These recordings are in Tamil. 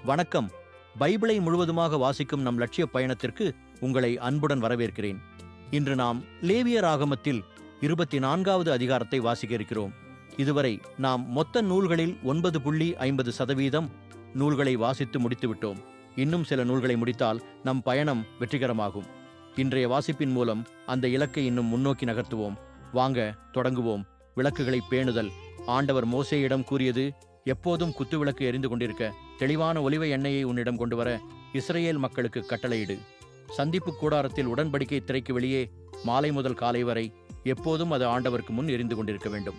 வணக்கம். பைபிளை முழுவதுமாக வாசிக்கும் நம் லட்சிய பயணத்திற்கு உங்களை அன்புடன் வரவேற்கிறேன். இன்று நாம் லேவியர் ஆகமத்தில் 24வது அதிகாரத்தை வாசிக்க இருக்கிறோம். இதுவரை நாம் மொத்த நூல்களில் 9.50% நூல்களை வாசித்து முடித்துவிட்டோம். இன்னும் சில நூல்களை முடித்தால் நம் பயணம் வெற்றிகரமாகும். இன்றைய வாசிப்பின் மூலம் அந்த இலக்கை இன்னும் முன்னோக்கி நகர்த்துவோம். வாங்க தொடங்குவோம். விளக்குகளை பேணுதல். ஆண்டவர் மோசேயிடம் கூறியது, எப்போதும் குத்துவிளக்கு எரிந்து கொண்டிருக்க தெளிவான ஒலிவ எண்ணெயை உன்னிடம் கொண்டு வர இஸ்ரேல் மக்களுக்கு கட்டளையிடு. சந்திப்பு கூடாரத்தில் உடன்படிக்கை திரைக்கு வெளியே மாலை முதல் காலை வரை எப்போதும் அது ஆண்டவருக்கு முன் எரிந்து கொண்டிருக்க வேண்டும்.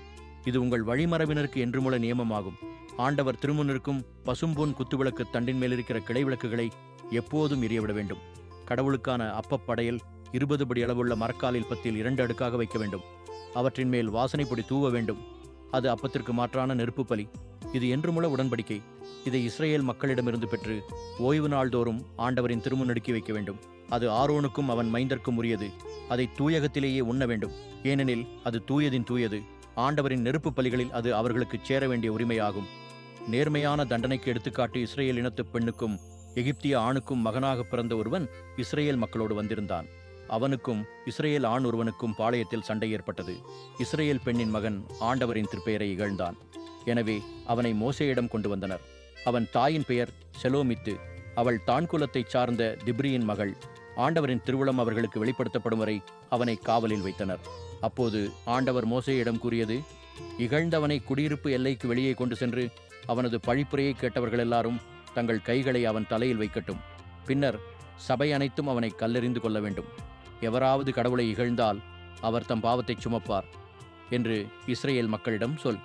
இது உங்கள் வழிமரபினருக்கு என்றுமுள்ள நியமமாகும். ஆண்டவர் திருமுன்னிருக்கும் பசும்பொன் குத்துவிளக்கு தண்டின் மேலிருக்கிற கிளை விளக்குகளை எப்போதும் எரியவிட வேண்டும். கடவுளுக்கான அப்பப்படையல் 20 படி அளவுள்ள மரக்காலில் பத்தில் 2 அடுக்காக வைக்க வேண்டும். அவற்றின் மேல் வாசனை பொடி தூவ வேண்டும். அது அப்பத்திற்கு மாற்றான நெருப்பு பலி. இது என்றுமுள்ள உடன்படிக்கை. இதை இஸ்ரேல் மக்களிடமிருந்து பெற்று ஓய்வு நாள்தோறும் ஆண்டவரின் திருமுன்னடுக்கி வைக்க வேண்டும். அது ஆரோனுக்கும் அவன் மைந்தர்க்கும் உரியது. அதை தூயகத்திலேயே உண்ண வேண்டும், ஏனெனில் அது தூயதின் தூயது. ஆண்டவரின் நெருப்பு பலிகளில் அது அவர்களுக்கு சேர வேண்டிய உரிமையாகும். நேர்மையான தண்டனைக்கு எடுத்துக்காட்டு இஸ்ரேல் இனத்து பெண்ணுக்கும் எகிப்திய ஆணுக்கும் மகனாக பிறந்த ஒருவன் இஸ்ரேல் மக்களோடு வந்திருந்தான். அவனுக்கும் இஸ்ரேல் ஆண் ஒருவனுக்கும் பாளையத்தில் சண்டை ஏற்பட்டது. இஸ்ரேல் பெண்ணின் மகன் ஆண்டவரின் திருப்பெயரை இகழ்ந்தான். எனவே அவனை மோசேயிடம் கொண்டு வந்தனர். அவன் தாயின் பெயர் செலோமித்து. அவள் தான்குலத்தைச் சார்ந்த திப்ரியின் மகள். ஆண்டவரின் திருவுளம் அவர்களுக்கு வெளிப்படுத்தப்படும் வரை அவனை காவலில் வைத்தனர். அப்போது ஆண்டவர் மோசேயிடம் கூறியது, இகழ்ந்தவனை குடியிருப்பு எல்லைக்கு வெளியே கொண்டு சென்று அவனது பழிப்புரையை கேட்டவர்கள் எல்லாரும் தங்கள் கைகளை அவன் தலையில் வைக்கட்டும். பின்னர் சபை அனைத்தும் அவனை கல்லெறிந்து கொள்ள வேண்டும். எவராவது கடவுளை இகழ்ந்தால் அவர் தம் பாவத்தை சுமப்பார் என்று இஸ்ரேல் மக்களிடம் சொல்.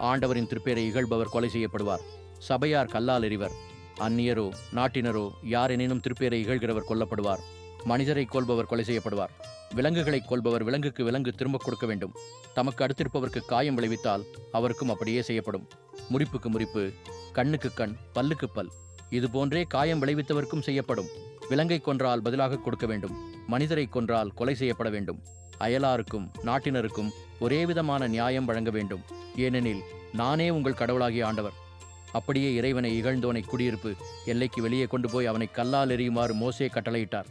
ஆண்டவரின் திருப்பேரை இகழ்பவர் கொலை செய்யப்படுவார். சபையார் கல்லால் எறிவர். அந்நியரோ நாட்டினரோ யாரெனினும் திருப்பேரை இகழ்கிறவர் கொல்லப்படுவார். மனிதரை கொல்பவர் கொலை செய்யப்படுவார். விலங்குகளை கொல்பவர் விலங்குக்கு விலங்கு திரும்ப கொடுக்க வேண்டும். தமக்கு அடுத்திருப்பவருக்கு காயம் விளைவித்தால் அவருக்கும் அப்படியே செய்யப்படும். முறிப்புக்கு முறிப்பு, கண்ணுக்கு கண், பல்லுக்கு பல், இதுபோன்றே காயம் விளைவித்தவருக்கும் செய்யப்படும். விலங்கை கொன்றால் பதிலாக கொடுக்க வேண்டும். மனிதரை கொன்றால் கொலை செய்யப்பட வேண்டும். அயலாருக்கும் நாட்டினருக்கும் ஒரே விதமான நியாயம் வழங்க வேண்டும், ஏனெனில் நானே உங்கள் கடவுளாகிய ஆண்டவர். அப்படியே இறைவனை இகழ்ந்தோனை குடியிருப்பு எல்லைக்கு வெளியே கொண்டு போய் அவனை கல்லால் எறியுமாறு மோசே கட்டளையிட்டார்.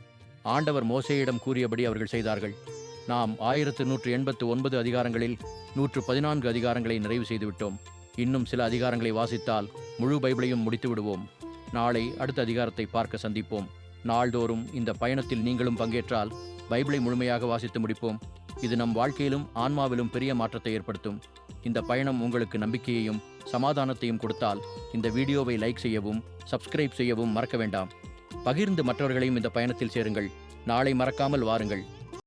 ஆண்டவர் மோசேயிடம் கூறியபடி அவர்கள் செய்தார்கள். நாம் 1189 அதிகாரங்களில் 114 அதிகாரங்களை நிறைவு செய்துவிட்டோம். இன்னும் சில அதிகாரங்களை வாசித்தால் முழு பைபிளையும் முடித்து விடுவோம். நாளை அடுத்த அதிகாரத்தை பார்க்க சந்திப்போம். நாள்தோறும் இந்த பயணத்தில் நீங்களும் பங்கேற்றால் பைபிளை முழுமையாக வாசித்து முடிப்போம். இது நம் வாழ்க்கையிலும் ஆன்மாவிலும் பெரிய மாற்றத்தை ஏற்படுத்தும். இந்த பயணம் உங்களுக்கு நம்பிக்கையையும் சமாதானத்தையும் கொடுத்தால் இந்த வீடியோவை லைக் செய்யவும் சப்ஸ்கிரைப் செய்யவும் மறக்க வேண்டாம். பகிர்ந்து மற்றவர்களையும் இந்த பயணத்தில் சேருங்கள். நாளை மறக்காமல் வாருங்கள்.